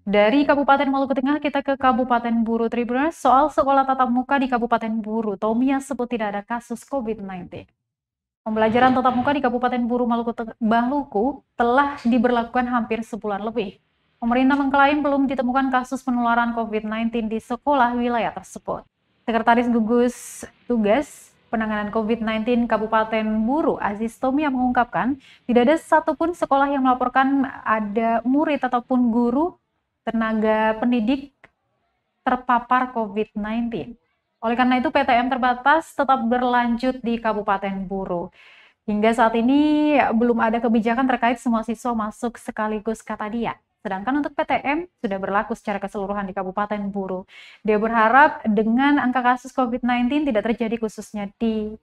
Dari Kabupaten Maluku Tengah kita ke Kabupaten Buru Tribuners. Soal sekolah tatap muka di Kabupaten Buru, Tomia sebut tidak ada kasus COVID-19. Pembelajaran tatap muka di Kabupaten Buru Maluku telah diberlakukan hampir sebulan lebih. Pemerintah mengklaim belum ditemukan kasus penularan COVID-19 di sekolah wilayah tersebut. Sekretaris Gugus Tugas Penanganan COVID-19 Kabupaten Buru, Aziz Tomia mengungkapkan, tidak ada satupun sekolah yang melaporkan ada murid ataupun guru tenaga pendidik terpapar COVID-19. Oleh karena itu, PTM terbatas tetap berlanjut di Kabupaten Buru. Hingga saat ini belum ada kebijakan terkait semua siswa masuk sekaligus, kata dia. Sedangkan untuk PTM sudah berlaku secara keseluruhan di Kabupaten Buru. Dia berharap dengan angka kasus COVID-19 tidak terjadi khususnya di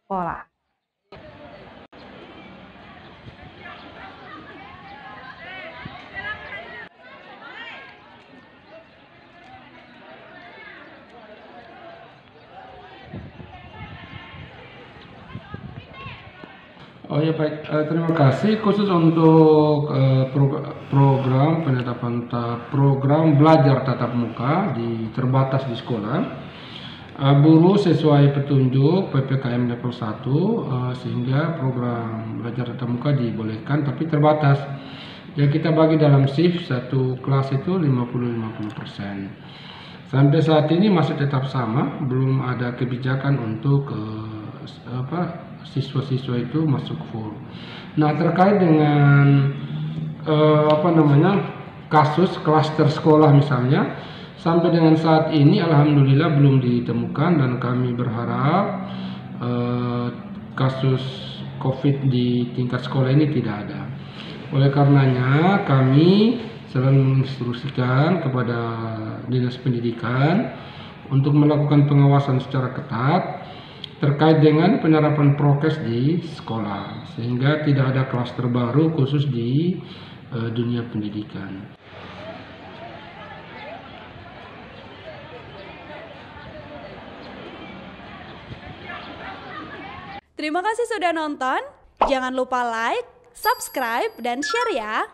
sekolah. Oh ya baik, terima kasih. Khusus untuk program penetapan program belajar tatap muka terbatas di sekolah, Buru sesuai petunjuk PPKM level 1, sehingga program belajar tatap muka dibolehkan tapi terbatas. Ya kita bagi dalam shift, satu kelas itu 50-50%. Sampai saat ini masih tetap sama, belum ada kebijakan untuk siswa-siswa itu masuk full. Nah, terkait dengan kasus klaster sekolah misalnya, sampai dengan saat ini alhamdulillah belum ditemukan dan kami berharap kasus COVID di tingkat sekolah ini tidak ada. Oleh karenanya kami selalu menginstruksikan kepada Dinas Pendidikan untuk melakukan pengawasan secara ketat terkait dengan penerapan prokes di sekolah, sehingga tidak ada klaster baru khusus di dunia pendidikan. Terima kasih sudah nonton. Jangan lupa like, subscribe, dan share ya.